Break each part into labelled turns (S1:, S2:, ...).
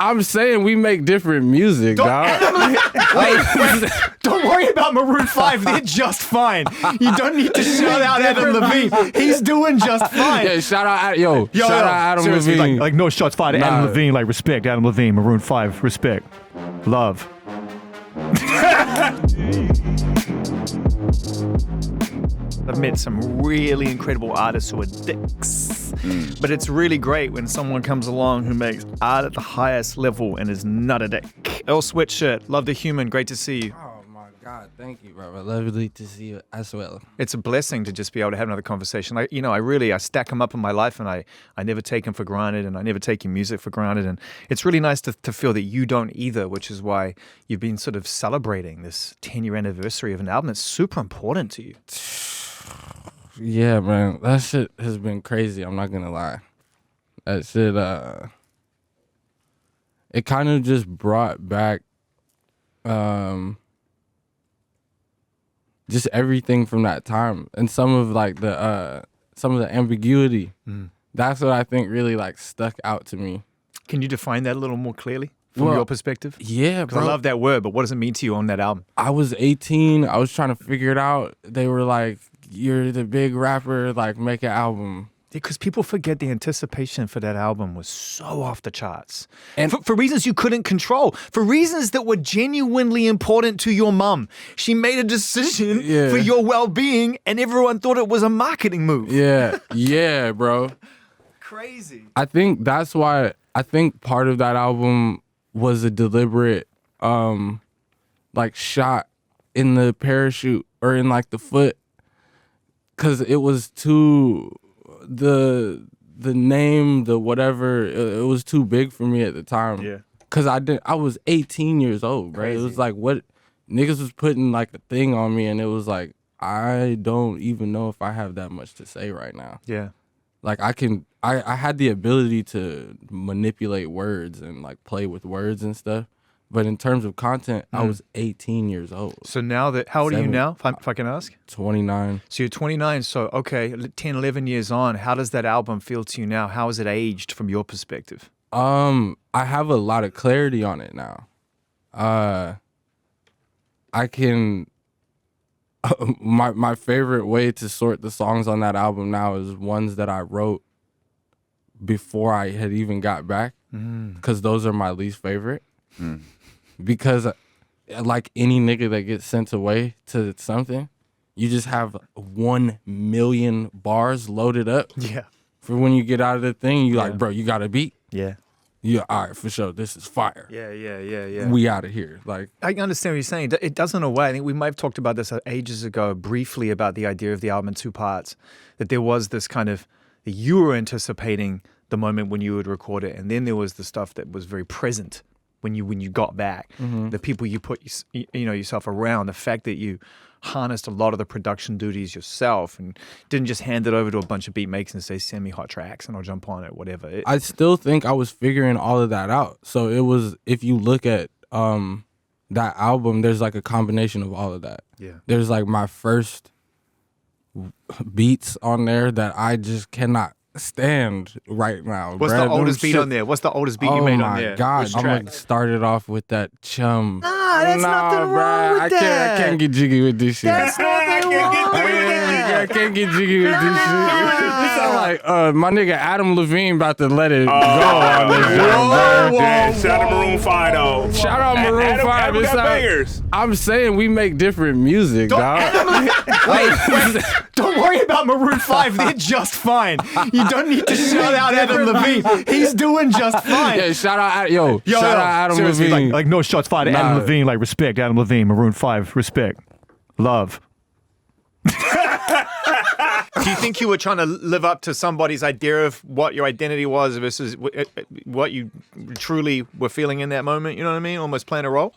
S1: I'm saying we make different music, dog.
S2: Wait, don't worry about Maroon 5. They're just fine. You don't need to shout out Adam Levine. He's doing just fine.
S1: Yeah, shout out Adam
S2: Seriously,
S1: Levine.
S2: like no shots fired.
S1: Nah.
S2: Adam Levine, like respect. Adam Levine, Maroon 5, respect, love. I've met some really incredible artists who are dicks. But it's really great when someone comes along who makes art at the highest level and is not a dick. Earl Sweatshirt, love the human, great to see you.
S1: Oh my God, thank you, brother. Lovely to see you as well.
S2: It's a blessing to just be able to have another conversation. I stack them up in my life, and I never take them for granted, and I never take your music for granted. And it's really nice to feel that you don't either, which is why you've been sort of celebrating this 10-year anniversary of an album that's super important to you.
S1: Yeah, man, that shit has been crazy. I'm not gonna lie. That shit, it kind of just brought back, just everything from that time, and some of the ambiguity. That's what I think really like stuck out to me.
S2: Can you define that a little more clearly from your perspective?
S1: Yeah,
S2: because I love that word, but what does it mean to you on that album?
S1: I was 18. I was trying to figure it out. They were like, "You're the big rapper. Like, make an album."
S2: Because people forget the anticipation for that album was so off the charts.
S1: And
S2: for reasons you couldn't control. For reasons that were genuinely important to your mum. She made a decision for your well-being, and everyone thought it was a marketing move.
S1: Yeah, bro.
S2: Crazy.
S1: I think that's why, I think part of that album was a deliberate, like, shot in the parachute or in, like, the foot. Because it was too... the name, the whatever, it was too big for me at the time.
S2: Yeah.
S1: Cause I was 18 years old, right? It was like, what niggas was putting like a thing on me, and it was like, I don't even know if I have that much to say right now.
S2: Yeah.
S1: Like I had the ability to manipulate words and like play with words and stuff. But in terms of content, I was 18 years old.
S2: So now how old are you now, if I can ask?
S1: 29.
S2: So you're 29, so okay, 10, 11 years on, how does that album feel to you now? How is it aged from your perspective?
S1: I have a lot of clarity on it now. I can... my favorite way to sort the songs on that album now is ones that I wrote before I had even got back, because those are my least favorite. Because like any nigga that gets sent away to something, you just have 1 million bars loaded up.
S2: Yeah.
S1: For when you get out of the thing, you like, bro, you got a beat?
S2: Yeah.
S1: Yeah, all right, for sure. This is fire.
S2: Yeah.
S1: We out of here. Like,
S2: I understand what you're saying. It does in a way. I think we might have talked about this ages ago briefly about the idea of the album in two parts, that there was this kind of, you were anticipating the moment when you would record it, and then there was the stuff that was very present when you got back, the people you put yourself around, the fact that you harnessed a lot of the production duties yourself and didn't just hand it over to a bunch of beat makers and say, send me hot tracks and I'll jump on it, whatever.
S1: I still think I was figuring all of that out. So it was, if you look at that album, there's like a combination of all of that.
S2: Yeah.
S1: There's like my first beats on there that I just cannot stand right now.
S2: What's the oldest beat on there? What's the oldest beat you made on there?
S1: Oh my God, I'm gonna start it off with that chum.
S2: That's nothing wrong with that.
S1: I can't get jiggy with this shit.
S2: That's nothing wrong with that.
S1: I can't get jiggy with this shit. It sound like my nigga Adam Levine about to let it go on this
S3: Whoa. Shout out Maroon 5 though.
S1: Shout out Maroon 5.
S3: Adam got bangers.
S1: I'm saying we make different music, dog.
S2: Wait, don't worry about Maroon 5. They're just fine. You don't need to shout out Adam Levine. He's doing just fine.
S1: Yeah, shout out out Adam
S2: Seriously,
S1: Levine.
S2: like no shots fired. Adam Levine, like respect. Adam Levine, Maroon 5, respect, love. Do you think you were trying to live up to somebody's idea of what your identity was versus what you truly were feeling in that moment? You know what I mean? Almost playing a role?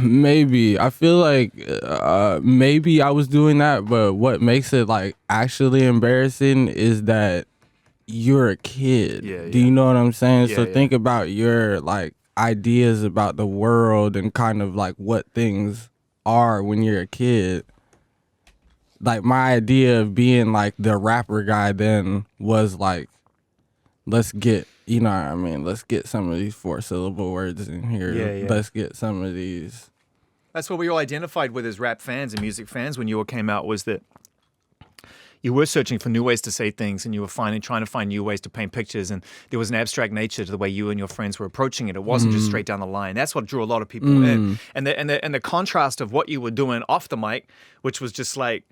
S1: Maybe. I feel like maybe I was doing that, but what makes it like actually embarrassing is that you're a kid.
S2: Yeah.
S1: Do you know what I'm saying?
S2: Yeah,
S1: so think about your like ideas about the world and kind of like what things are when you're a kid. Like my idea of being like the rapper guy then was like, let's get you know what I mean? Let's get some of these 4-syllable words in here.
S2: Yeah.
S1: Let's get some of these.
S2: That's what we all identified with as rap fans and music fans when you all came out, was that you were searching for new ways to say things, and you were trying to find new ways to paint pictures, and there was an abstract nature to the way you and your friends were approaching it. It wasn't just straight down the line. That's what drew a lot of people in. And the contrast of what you were doing off the mic, which was just like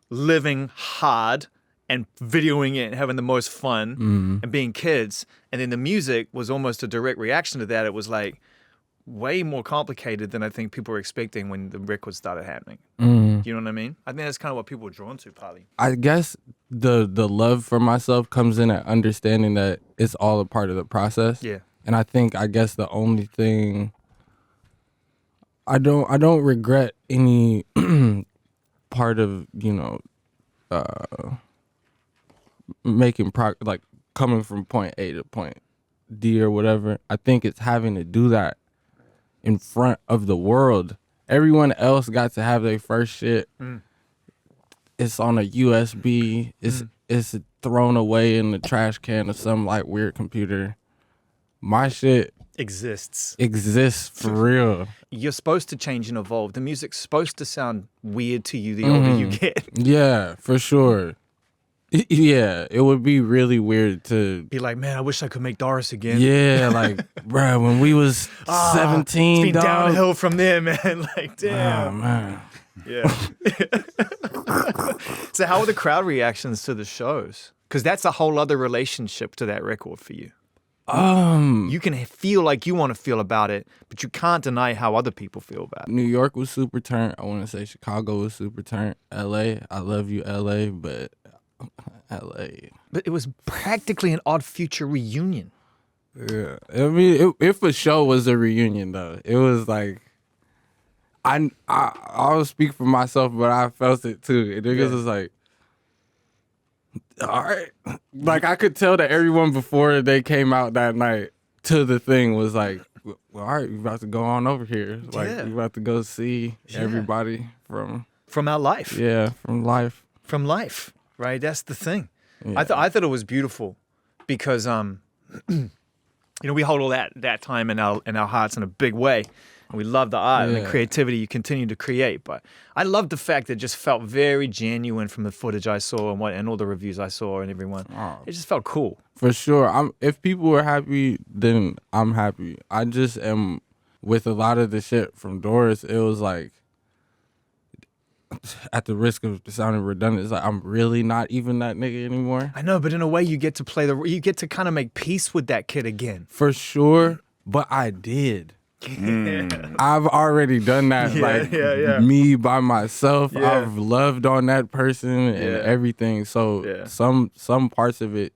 S2: living hard and videoing it and having the most fun and being kids. And then the music was almost a direct reaction to that. It was like way more complicated than I think people were expecting when the records started happening. You know what I mean? I think that's kind of what people were drawn to, probably.
S1: I guess the love for myself comes in at understanding that it's all a part of the process.
S2: Yeah.
S1: And I guess the only thing I don't regret any part of, making like coming from point A to point D or whatever. I think it's having to do that in front of the world. Everyone else got to have their first shit. It's on a USB. It's thrown away in the trash can of some like weird computer. My shit
S2: Exists
S1: for real.
S2: You're supposed to change and evolve. The music's supposed to sound weird to you the older you get.
S1: Yeah, for sure. Yeah, it would be really weird to
S2: Be like, man, I wish I could make Doris again.
S1: Yeah, like, bruh, when we was 17,
S2: It's been
S1: dog.
S2: downhill from there, man. Like, damn.
S1: Oh, man.
S2: Yeah. So how were the crowd reactions to the shows? Because that's a whole other relationship to that record for you. You can feel like you want to feel about it, but you can't deny how other people feel about it.
S1: New York was super turned. I want to say Chicago was super turned. LA, I love you, LA, but LA.
S2: But it was practically an Odd Future reunion.
S1: Yeah. I mean, if a show was a reunion, though, it was like, I'll speak for myself, but I felt it too. And niggas was like, all right. Like, I could tell that everyone before they came out that night to the thing was like, well, all right, we about to go on over here. Like, we about to go see everybody from
S2: our life.
S1: Yeah, from life.
S2: From life, right? That's the thing.
S1: Yeah.
S2: I thought it was beautiful because, we hold all that time in our hearts in a big way. And we love the art and the creativity you continue to create. But I love the fact that it just felt very genuine from the footage I saw and all the reviews I saw and everyone. It just felt cool.
S1: For sure. If people were happy, then I'm happy. I just am, with a lot of the shit from Doris, it was like, at the risk of sounding redundant, it's like, I'm really not even that nigga anymore.
S2: I know, but in a way you get to you get to kind of make peace with that kid again.
S1: For sure, but I did. I've already done that, me by myself. I've loved on that person and everything. So some parts of it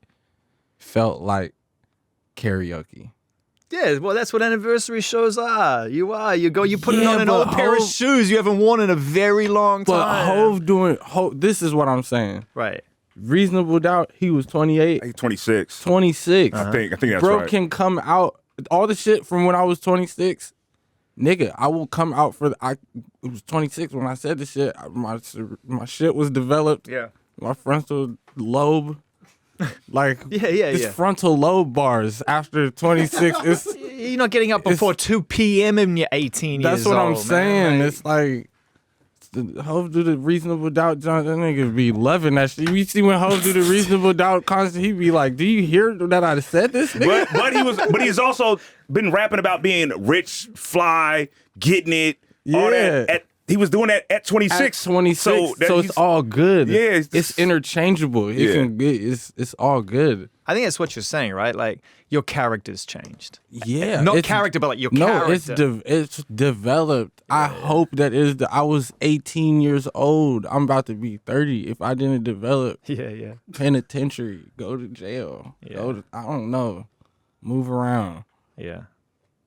S1: felt like karaoke.
S2: Yeah, well, that's what anniversary shows are. You put it on an old pair of shoes you haven't worn in a very long time.
S1: But Hov, this is what I'm saying.
S2: Right.
S1: Reasonable Doubt, he was 28.
S3: He's 26.
S1: 26.
S3: I think that's
S1: Bro
S3: right.
S1: can come out, all the shit from when I was 26, nigga, I will come out it was 26 when I said the shit. My shit was developed.
S2: Yeah.
S1: My frontal lobe. Like,
S2: yeah.
S1: frontal lobe bars after 26.
S2: You're not getting up before 2 p.m. when you're 18 years old.
S1: That's what I'm saying.
S2: Like,
S1: it's like, Hov do the Reasonable Doubt, John, that nigga be loving that shit. You see when Hov do the Reasonable Doubt concert, he be like, do you hear that I said this, nigga?
S3: But he's also been rapping about being rich, fly, getting it, all that. He was doing that at 26.
S1: At 26, so it's all good.
S3: Yeah.
S1: It's interchangeable. It's all good.
S2: I think that's what you're saying, right? Like, your character's changed.
S1: Yeah.
S2: Not character, but like your character.
S1: No, it's developed. I hope that I was 18 years old. I'm about to be 30. If I didn't develop penitentiary, go to jail, I don't know, move around.
S2: Yeah.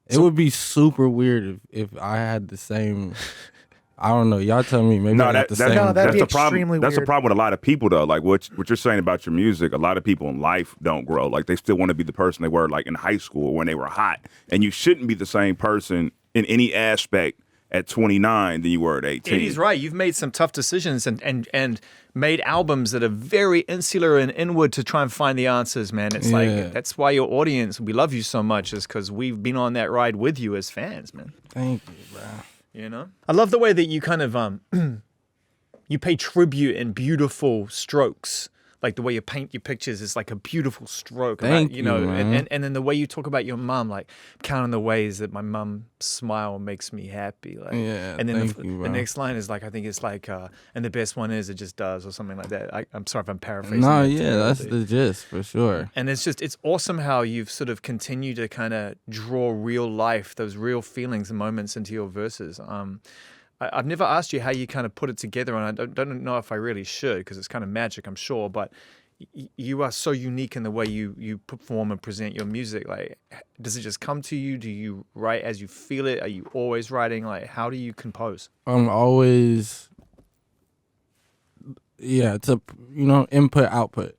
S1: It would be super weird if I had the same... I don't know. Y'all tell me. Maybe
S3: That'd
S2: be
S3: the problem.
S2: extremely
S3: That's the
S2: weird.
S3: problem with a lot of people, though. Like what you're saying about your music, a lot of people in life don't grow. Like they still want to be the person they were like in high school when they were hot. And you shouldn't be the same person in any aspect at 29 than you were at 18.
S2: Eddie's right. You've made some tough decisions and made albums that are very insular and inward to try and find the answers, man. It's like, that's why your audience, we love you so much, is because we've been on that ride with you as fans, man.
S1: Thank you, bro.
S2: You know? I love the way that you kind of, you pay tribute in beautiful strokes. Like the way you paint your pictures is like a beautiful stroke.
S1: Thank
S2: you know,
S1: man.
S2: And then the way you talk about your mom, like counting the ways that my mom smile makes me happy. Like, and then the next line is like, I think it's like, and the best one is it just does, or something like that. I'm sorry if I'm paraphrasing.
S1: No, that's the gist for sure.
S2: And it's awesome how you've sort of continued to kind of draw real life, those real feelings and moments into your verses. I've never asked you how you kind of put it together, and I don't know if I really should, because it's kind of magic, I'm sure, but you are so unique in the way you perform and present your music. Like, does it just come to you? Do you write as you feel it? Are you always writing? Like, how do you compose?
S1: I'm always, it's a, input, output.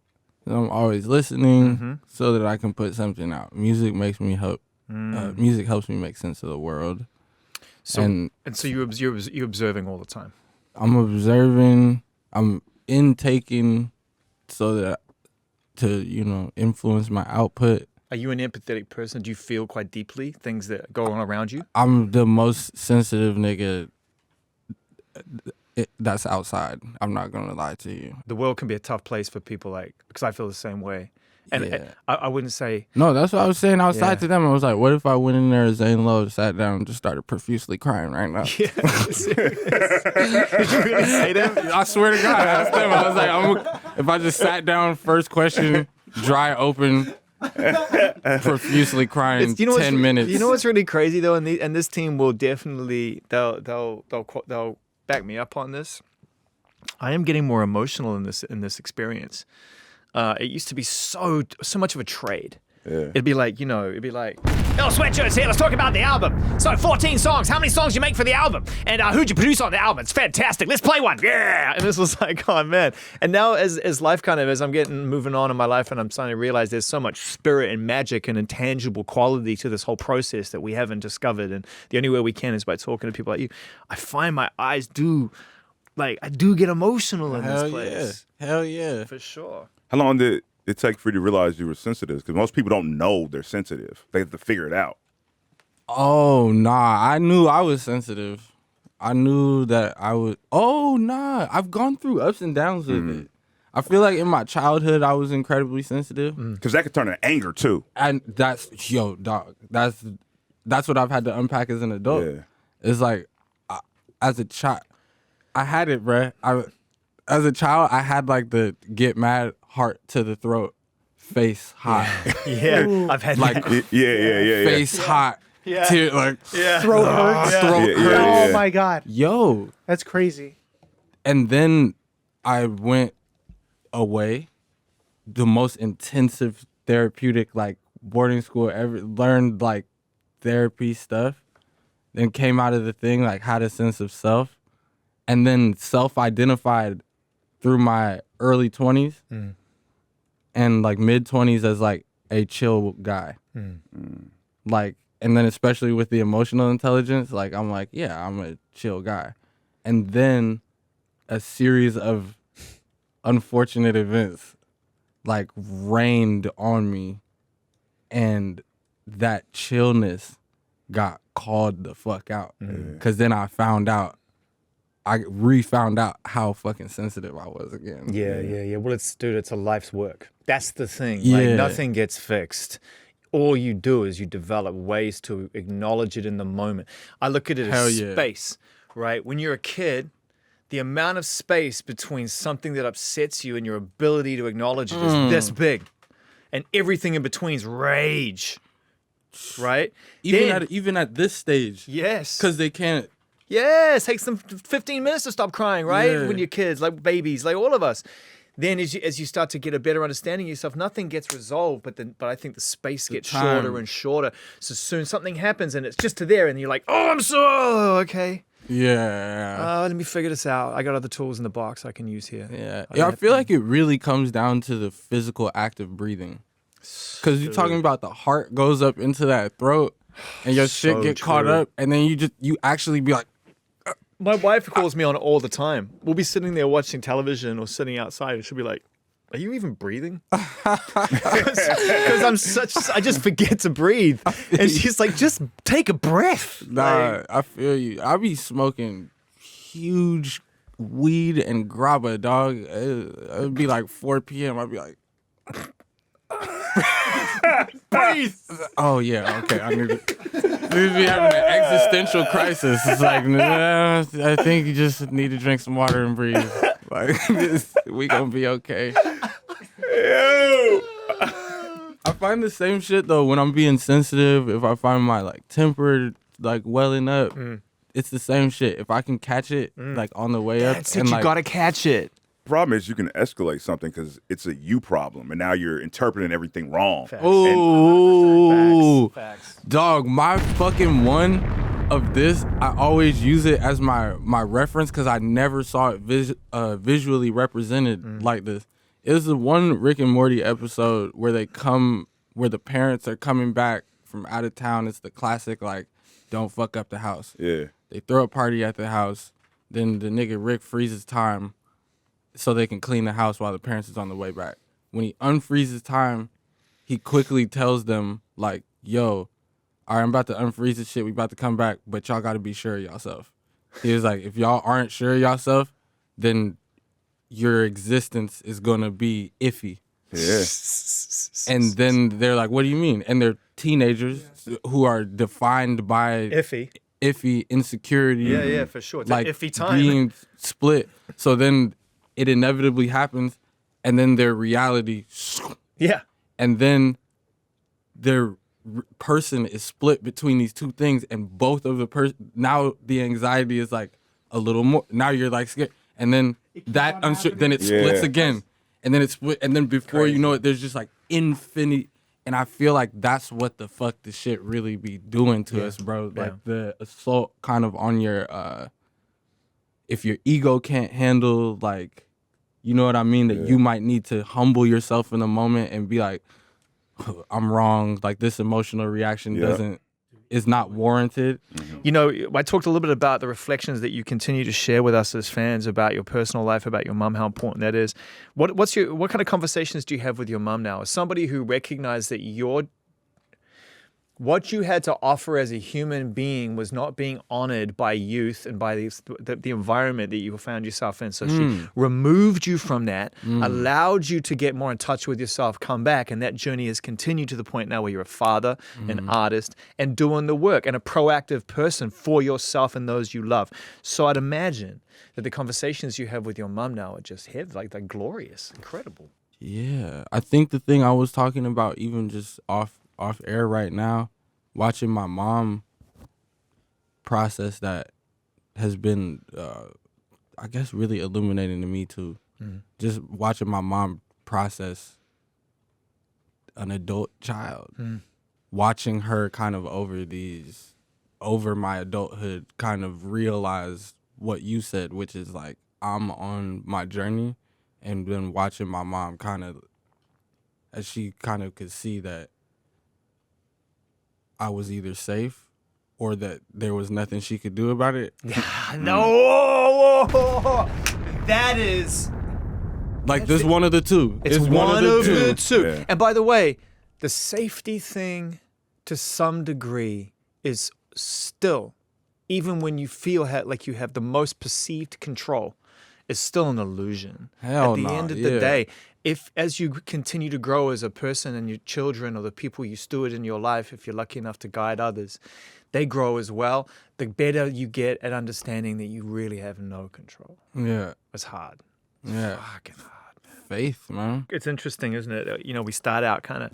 S1: I'm always listening so that I can put something out. Music makes me music helps me make sense of the world.
S2: So you're observing all the time.
S1: I'm observing. I'm intaking, so that to influence my output.
S2: Are you an empathetic person? Do you feel quite deeply things that go on around you?
S1: I'm the most sensitive nigga that's outside. I'm not gonna lie to you.
S2: The world can be a tough place for people, because I feel the same way. And I wouldn't say...
S1: No, that's what I was saying outside to them. I was like, what if I went in there as Zane Lowe, sat down, and just started profusely crying right now?
S2: Yeah, did you really say that?
S1: I swear to God, I asked them. I was like, if I just sat down, first question, dry open, profusely crying, 10 minutes.
S2: You know what's really crazy, though? And this team will definitely... They'll back me up on this. I am getting more emotional in this experience. It used to be so much of a trade. Yeah. It'd be like, Earl Sweatshirt's here, let's talk about the album. So 14 songs, how many songs you make for the album? And who'd you produce on the album? It's fantastic, let's play one, yeah! And this was like, oh man. And now as life as I'm moving on in my life, and I'm starting to realize there's so much spirit and magic and intangible quality to this whole process that we haven't discovered, and the only way we can is by talking to people like you. I find my eyes I do get emotional in this place.
S1: Hell yeah.
S2: For sure.
S3: How long did it take for you to realize you were sensitive? Because most people don't know they're sensitive. They have to figure it out.
S1: Oh, nah. I knew I was sensitive. I knew that I would. Oh, nah. I've gone through ups and downs with it. I feel like in my childhood, I was incredibly sensitive.
S3: Because that could turn into anger, too.
S1: And that's what I've had to unpack as an adult. Yeah. It's like, as a child, I had it, bruh. As a child, I had like the get mad, heart to the throat, face hot.
S2: Yeah, I've had
S1: face hot.
S2: Yeah.
S4: Throat hurts.
S1: Throat hurts.
S4: Oh my God.
S1: Yo.
S4: That's crazy.
S1: And then I went away, the most intensive therapeutic boarding school ever, learned therapy stuff, then came out of the thing, had a sense of self, and then self-identified through my early 20s and mid 20s as a chill guy. And then especially with the emotional intelligence, I'm I'm a chill guy. And then a series of unfortunate events rained on me, and that chillness got called the fuck out. Cause then I re-found out how fucking sensitive I was again.
S2: Yeah. Well, it's a life's work. That's the thing.
S1: Yeah.
S2: Nothing gets fixed. All you do is you develop ways to acknowledge it in the moment. I look at it as space, right? When you're a kid, the amount of space between something that upsets you and your ability to acknowledge it is this big. And everything in between is rage, right?
S1: Even at this stage.
S2: Yes.
S1: Because they can't.
S2: Yes, takes them 15 minutes to stop crying, right?
S1: Yeah.
S2: When you're kids, like babies, like all of us. Then as you start to get a better understanding of yourself, nothing gets resolved, but I think the space gets shorter and shorter. So soon something happens and it's just to there, and you're like, oh, I'm so okay.
S1: Yeah.
S2: Let me figure this out. I got other tools in the box I can use here.
S1: Yeah. I feel like it really comes down to the physical act of breathing. Because you're talking about the heart goes up into that throat, and your shit get caught up, and then you actually be like,
S2: My wife calls me on it all the time. We'll be sitting there watching television or sitting outside, and she'll be like, "Are you even breathing?" Because I just forget to breathe. And she's like, "Just take a breath."
S1: Nah, I feel you. I be smoking huge weed and grabba, dog. It'd be like 4 p.m. I'd be like,
S2: breathe.
S1: oh yeah, okay. I need to be having an existential crisis. It's like, nah, I think you just need to drink some water and breathe. Like, we gonna be okay.
S3: Ew.
S1: I find the same shit though when I'm being sensitive. If I find my like temper like welling up, it's the same shit. If I can catch it like on the way up,
S2: That's it.
S1: and
S2: You
S1: like,
S2: gotta catch it.
S3: Problem is you can escalate something because it's a you problem, and now you're interpreting everything wrong.
S1: ooh,
S2: Facts.
S1: dog, my fucking one of this, I always use it as my reference because I never saw it visually represented like this. It was the one Rick and Morty episode where the parents are coming back from out of town. It's the classic, like, don't fuck up the house.
S3: Yeah.
S1: They throw a party at the house. Then the nigga Rick freezes time so they can clean the house while the parents is on the way back. When he unfreezes time, he quickly tells them, like, yo, all right, I'm about to unfreeze this shit. We about to come back, but y'all got to be sure of yourself. He was like, if y'all aren't sure of yourself, then your existence is going to be iffy.
S3: Yeah.
S1: And then they're like, what do you mean? And they're teenagers who are defined by iffy insecurity.
S2: Yeah, for sure. It's
S1: like
S2: an iffy time.
S1: being split. So then it inevitably happens, and then their reality,
S2: Yeah.
S1: and then their person is split between these two things, and both of the now the anxiety is like a little more. Now you're like scared, and then that then it splits again, and then it split, and then before you know it, there's just like infinite. And I feel like that's what the fuck this shit really be doing to us, bro. Like the assault kind of on your, if your ego can't handle, like, you know what I mean? That you might need to humble yourself in a moment and be like, I'm wrong. Like, this emotional reaction is not warranted.
S2: You know, I talked a little bit about the reflections that you continue to share with us as fans about your personal life, about your mum, how important that is. What kind of conversations do you have with your mum now? As somebody who recognized that what you had to offer as a human being was not being honored by youth and by the environment that you found yourself in. So she removed you from that, allowed you to get more in touch with yourself, come back, and that journey has continued to the point now where you're a father, an artist, and doing the work, and a proactive person for yourself and those you love. So I'd imagine that the conversations you have with your mum now are just like they're glorious, incredible.
S1: Yeah. I think the thing I was talking about, even just off air right now, watching my mom process that has been, I guess, really illuminating to me too. Just watching my mom process an adult child, watching her kind of over my adulthood, kind of realize what you said, which is like, I'm on my journey, and then watching my mom kind of, as she kind of could see that I was either safe or that there was nothing she could do about it.
S2: No, that is
S1: like this one of the two.
S2: It's one of the two.
S3: Yeah.
S2: And by the way, the safety thing to some degree is still, even when you feel like you have the most perceived control, is still an illusion.
S1: Hell
S2: At the
S1: no,
S2: end of the
S1: yeah.
S2: day, if as you continue to grow as a person and your children or the people you steward in your life, if you're lucky enough to guide others, they grow as well, the better you get at understanding that you really have no control.
S1: Yeah.
S2: It's hard.
S1: Yeah.
S2: Fucking hard.
S1: Faith, man.
S2: It's interesting, isn't it? You know, we start out kind of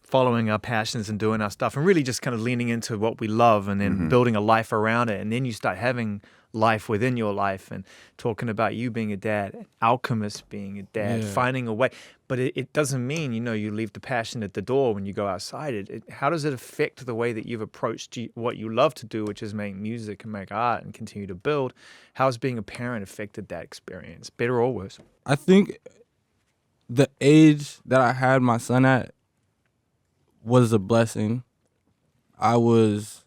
S2: following our passions and doing our stuff and really just kind of leaning into what we love and then building a life around it. And then you start having life within your life and talking about you being a dad, alchemist being a dad, finding a way. But it doesn't mean, you know, you leave the passion at the door when you go outside. How does it affect the way that you've approached what you love to do, which is make music and make art and continue to build? How's being a parent affected that experience, better or worse?
S1: I think the age that I had my son at was a blessing. I was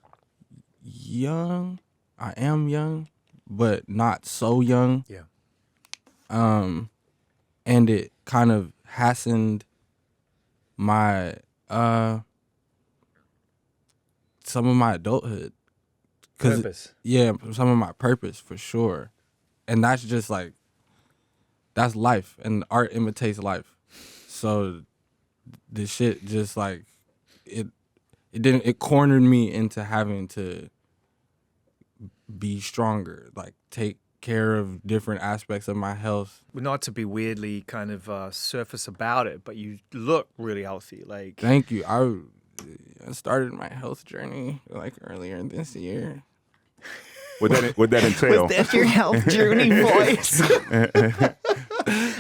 S1: young. I am young, but not so young.
S2: Yeah.
S1: And it kind of hastened my some of my adulthood.
S2: Purpose.
S1: Yeah, some of my purpose for sure. And that's just like, that's life, and art imitates life. So the shit just like, it cornered me into having to be stronger, like take care of different aspects of my health.
S2: Not to be weirdly kind of surface about it, but you look really healthy. Like,
S1: Thank you. I started my health journey like earlier this year.
S3: What that entail?
S4: Was that your health journey voice?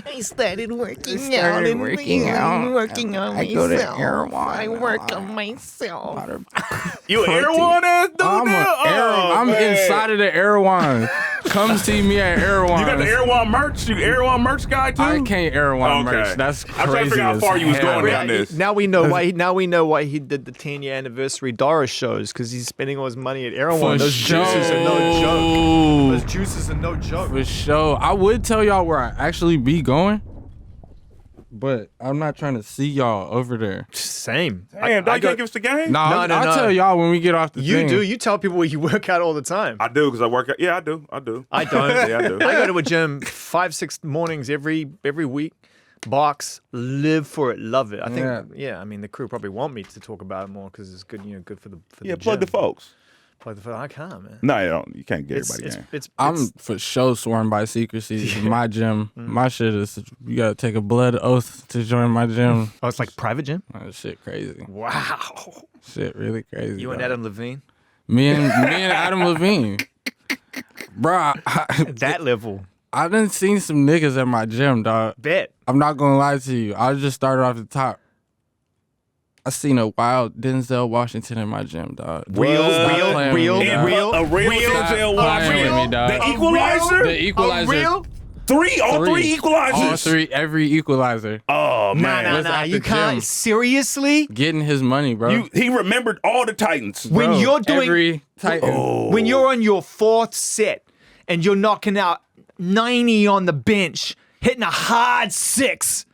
S4: I started working out and working on myself.
S1: I go to Erewhon.
S4: I work on myself.
S3: You an Erewhon ass dude?
S1: I'm inside of the Erewhon. Come see me at Erewhon.
S3: You got the Erewhon merch? You Erewhon merch guy too?
S1: I can't Erewhon
S3: Okay.
S1: merch. That's crazy.
S3: I'm trying to figure out how far you was going down this.
S2: now we know why. Now we know why he did the 10-year anniversary Doris shows, because he's spending all his money at Erewhon.
S1: For
S2: Those juices are no joke. Those juices are no joke.
S1: For sure. I would tell y'all where I actually be going, but I'm not trying to see y'all over there.
S2: Same.
S3: Damn, don't you give us the game?
S1: No, I'll tell y'all when we get off the
S2: You
S1: thing.
S2: do. You tell people where you work out all the time.
S3: I do, because I work out. Yeah, I do.
S2: I don't.
S3: Yeah, I do.
S2: I go to a gym 5-6 mornings every week. Box, live for it, love it. I think. Yeah. I mean, the crew probably want me to talk about it more because it's good. Good for the
S3: Yeah,
S2: the
S3: plug
S2: gym.
S3: the folks.
S2: Plug the folks. I can't, man.
S3: No, you don't. You can't get everybody game.
S1: I'm for sure sworn by secrecy. My gym, my shit is, you gotta take a blood oath to join my gym.
S2: Oh, it's like private gym.
S1: Oh, shit crazy.
S2: Wow.
S1: Shit really crazy.
S2: You and
S1: dog.
S2: Adam Levine.
S1: Me and Adam Levine. Bro,
S2: That level.
S1: I done seen some niggas at my gym, dog.
S2: Bet.
S1: I'm not gonna lie to you. I'll just start off the top. I seen a wild Denzel Washington in my gym, dog.
S3: A real
S1: Stop
S3: Denzel
S1: playing
S3: Washington.
S1: with me, dog.
S3: The Equalizer.
S1: The Equalizer.
S2: Real?
S3: All three equalizers.
S1: All three, every Equalizer.
S3: Oh man,
S1: Was at
S2: You
S1: the
S2: can't.
S1: gym.
S2: Seriously?
S1: Getting his money, bro.
S3: He remembered all the Titans.
S2: When
S1: Bro,
S2: you're doing,
S1: every Titan.
S2: when you're on your 4th set and you're knocking out 90 on the bench, hitting a hard 6,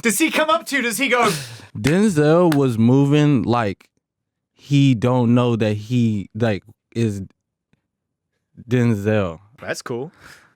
S2: does he come up to you? Does he go?
S1: Denzel was moving like he don't know that he like is Denzel.
S2: That's cool.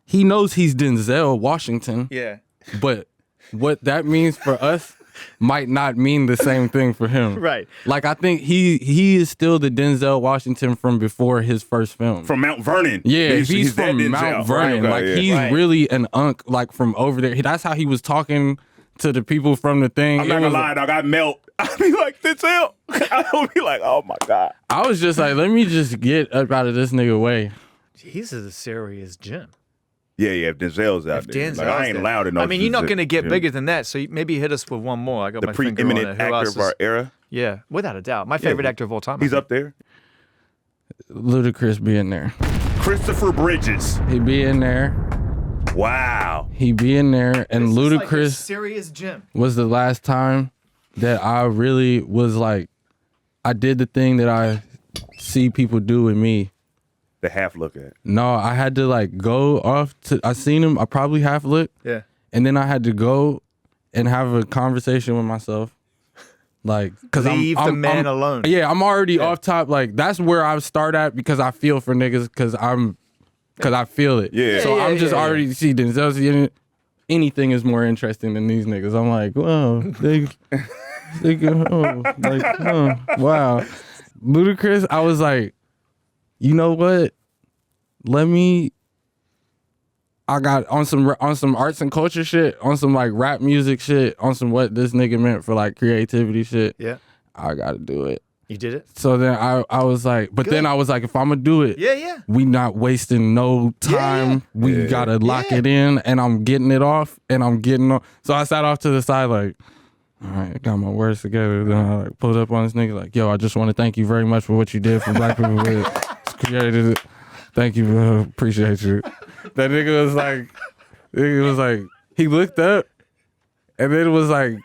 S1: He knows he's Denzel Washington,
S2: Yeah.
S1: but what that means for us might not mean the same thing for him.
S2: Right.
S1: Like I think he is still the Denzel Washington from before his first film.
S3: From Mount Vernon.
S1: Yeah, he's
S3: that
S1: from
S3: Denzel.
S1: Mount Vernon.
S3: Right,
S1: Like
S3: okay,
S1: he's
S3: yeah.
S2: Right.
S1: really an unk, like from over there. That's how he was talking to the people from the thing.
S3: I'm not gonna lie, dog. I melt. I'd be like, Denzel. I would be like, oh my God.
S1: I was just like, let me just get up out of this nigga way.
S2: He's a serious gym.
S3: Yeah, if Denzel's out there.
S2: Denzel's
S3: Like, I ain't
S2: there.
S3: allowed to know.
S2: I mean, you're not going to get
S3: him.
S2: bigger than that, so maybe hit us with one more. I got
S3: The
S2: my finger on
S3: preeminent
S2: it. Who else
S3: actor of our era.
S2: Yeah, without a doubt. My favorite actor of all time.
S3: He's up there.
S1: Ludacris be in there.
S3: Christopher Bridges.
S1: He be in there.
S3: Wow.
S1: He be in there. And Ludacris
S2: serious gym.
S1: was the last time that I really was like, I did the thing that I see people do with me.
S3: The half look at.
S1: No, I had to like go off to, I seen him, I probably half looked.
S2: Yeah.
S1: And then I had to go and have a conversation with myself. Like, cause
S2: Leave the man
S1: I'm,
S2: alone.
S1: Yeah, I'm already off top. Like, that's where I start at because I feel for niggas cause I feel it.
S3: Yeah.
S1: So
S2: Yeah,
S1: I'm just
S2: yeah,
S1: already see Denzel seeing it. Anything is more interesting than these niggas. I'm like, whoa, they go, oh, like, oh, wow. Ludacris, I was like, you know what? I got on some arts and culture shit, on some like rap music shit, on some what this nigga meant for like creativity shit.
S2: Yeah.
S1: I gotta do it.
S2: You did it?
S1: So then I was like, but then I was like, if I'm gonna do it,
S2: Yeah.
S1: we not wasting no time. We gotta lock it in, and I'm getting it off, and I'm getting on. So I sat off to the side like, all right, I got my words together. Then I like pulled up on this nigga like, yo, I just want to thank you very much for what you did for Black people. Created it. Thank you, appreciate you. That nigga was like, he looked up, and then it was like,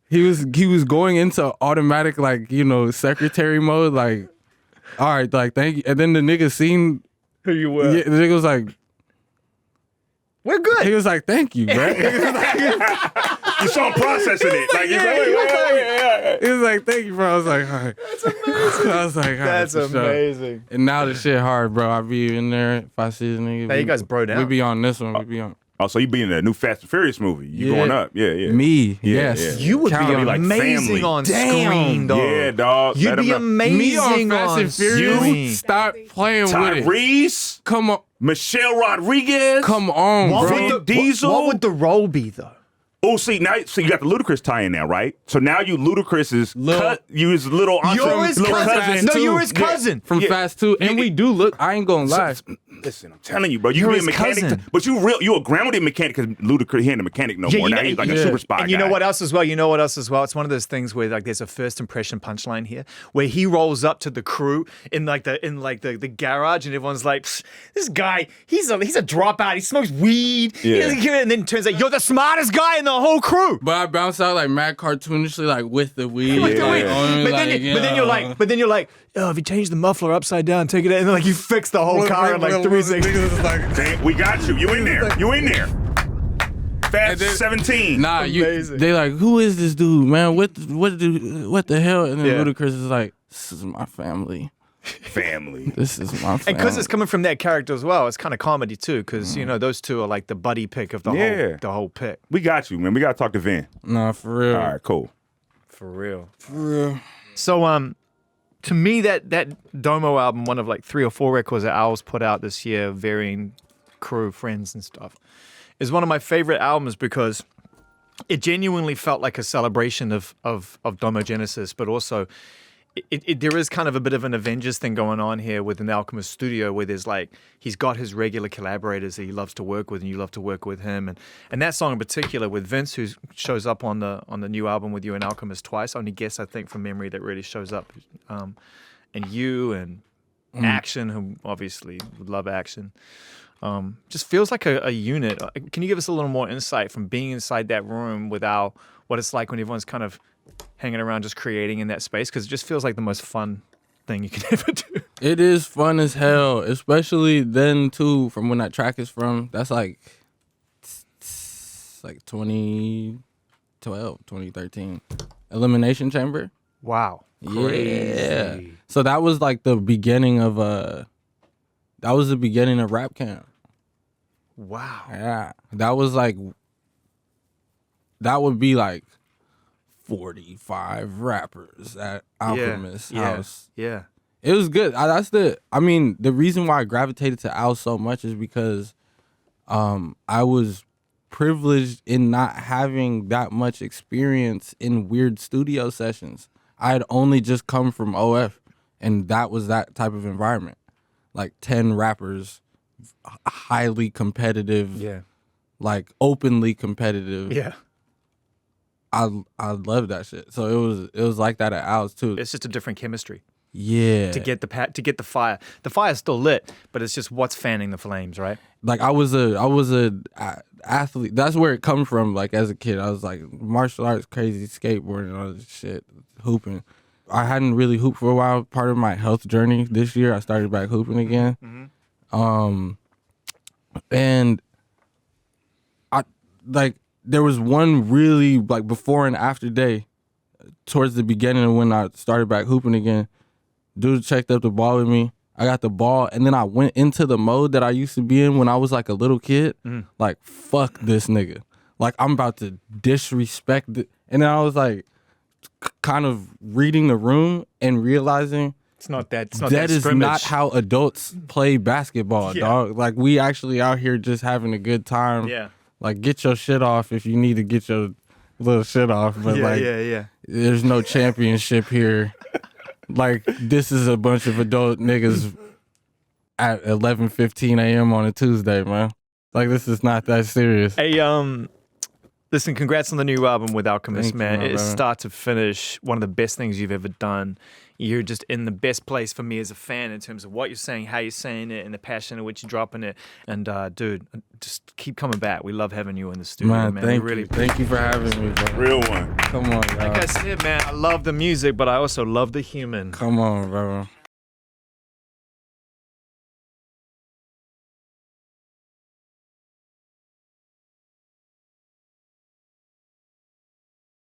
S1: he was going into automatic, like, you know, secretary mode, like, all right, like, thank you. And then the nigga seen
S2: Who you were?
S1: Yeah, the nigga was like,
S2: We're good.
S1: he was like, thank you, bro.
S3: You saw him processing it. Like, he's like, wait.
S1: He was like, thank you, bro. I was like, all right. That's amazing. I was like, all right,
S2: That's
S1: for sure.
S2: amazing.
S1: And now the shit hard, bro. I be in there if I see this nigga.
S2: Now you guys bro down.
S1: We be on this one. We be on.
S3: Oh, so you be in the new Fast and Furious movie. You going up. Yeah.
S1: Me,
S3: Yeah,
S1: yes.
S3: yeah.
S2: You would
S1: Count
S2: be
S1: on
S3: like
S2: amazing
S3: family.
S2: on
S1: Damn.
S2: screen, dog.
S3: Yeah, dog.
S2: You'd
S3: Let him
S2: be
S3: know.
S2: amazing
S1: Me on Fast
S2: on
S1: and Furious.
S2: screen.
S1: Stop playing with it.
S3: Tyrese,
S1: Come on.
S3: Michelle Rodriguez.
S1: Come on,
S2: What
S1: bro.
S3: Vin
S2: would, the,
S3: Diesel.
S2: what would the role be, though?
S3: Oh, see, now so you got the Ludacris tie-in now, right? So now you Ludacris's you his little
S2: You're his
S3: little
S2: cousin. No,
S1: too.
S2: you're his cousin.
S1: From
S3: Yeah.
S1: Fast 2. And we do look, I ain't gonna lie.
S3: Listen, I'm telling you, bro. You
S2: You're
S3: be a
S2: his
S3: mechanic,
S2: cousin.
S3: but you a grounded mechanic because Ludacris he ain't a mechanic no more.
S2: you
S3: Now
S2: know-
S3: he's like a
S1: yeah.
S3: super spy
S2: And you know
S3: guy.
S2: what else as well? It's one of those things where like there's a first impression punchline here where he rolls up to the crew in the garage and everyone's like, this guy, he's a dropout. He smokes weed.
S3: Yeah.
S2: And then it turns out you're the smartest guy in the whole crew.
S1: But I bounce out like mad cartoonishly, like with the weed.
S2: With the
S1: like,
S2: weed.
S1: on,
S2: But
S1: like,
S2: then you're like, oh, if you change the muffler upside down, take it out, and then like you fix the whole car in like 3 seconds.
S3: Damn, we got you. You in there. You in there. Fast 17.
S1: Nah,
S2: Amazing.
S1: they like, who is this dude, man? What the hell? And then
S2: Yeah.
S1: Ludacris is like, this is my family.
S3: Family.
S1: This is my family.
S2: And because it's coming from that character as well, it's kind of comedy too, because you know those two are like the buddy pick of
S3: Yeah.
S2: the whole pick.
S3: We got you, man. We got to talk to Vin.
S1: Nah, for real.
S3: All right, cool.
S2: For real.
S1: For real.
S2: So to me that Domo album, one of like 3 or 4 records that Owls put out this year, varying crew, friends and stuff, is one of my favorite albums because it genuinely felt like a celebration of Domo Genesis, but also there is kind of a bit of an Avengers thing going on here with an Alchemist studio where there's like, he's got his regular collaborators that he loves to work with and you love to work with him. And that song in particular with Vince, who shows up on the new album with you and Alchemist twice, only guess I think from memory that really shows up. And you and Action, who obviously would love Action. Just feels like a unit. Can you give us a little more insight from being inside that room without what it's like when everyone's kind of hanging around just creating in that space? Because it just feels like the most fun thing you can ever do.
S1: It is fun as hell, especially then too, from when that track is from. That's like 2012, 2013. Elimination Chamber.
S2: Wow.
S1: Yeah. So that was like the beginning of rap camp.
S2: Wow.
S1: Yeah. That was like, that would be like 45 rappers at Alchemist House.
S2: Yeah.
S1: It was good. The reason why I gravitated to Al so much is because I was privileged in not having that much experience in weird studio sessions. I had only just come from OF, and that was that type of environment. Like 10 rappers, highly competitive,
S2: Yeah.
S1: like openly competitive.
S2: Yeah.
S1: I love that shit. So it was like that at Al's too.
S2: It's just a different chemistry
S1: Yeah.
S2: to get the fire. The fire's still lit, but it's just what's fanning the flames, right?
S1: Like I was a athlete. That's where it comes from. Like as a kid, I was like martial arts, crazy skateboarding, all this shit, hooping. I hadn't really hooped for a while. Part of my health journey this year, I started back hooping again. Mm-hmm. And I like there was one really like before and after day towards the beginning of when I started back hooping again. Dude checked up the ball with me. I got the ball, and then I went into the mode that I used to be in when I was like a little kid. Like, fuck this nigga. Like, I'm about to disrespect it. And then I was like, kind of reading the room and realizing
S2: It's not that
S1: is
S2: scrimmage.
S1: not how adults play basketball,
S2: Yeah.
S1: dog. Like, we actually out here just having a good time.
S2: Yeah.
S1: Like, get your shit off if you need to get your little shit off. But
S2: Yeah.
S1: there's no championship here. Like, this is a bunch of adult niggas at 11:15 a.m. on a Tuesday, man. Like, this is not that serious.
S2: Hey, listen, congrats on the new album with Alchemist,
S1: Thank you,
S2: man.
S1: my
S2: It's
S1: brother.
S2: start to finish one of the best things you've ever done. You're just in the best place for me as a fan in terms of what you're saying, how you're saying it, and the passion in which you're dropping it. And dude, just keep coming back. We love having you in the studio, man.
S1: Man, thank
S2: we really
S1: you. Thank you for having me, bro.
S3: Real one.
S1: Come on, y'all.
S2: Like I said, man, I love the music, but I also love the human.
S1: Come on, bro.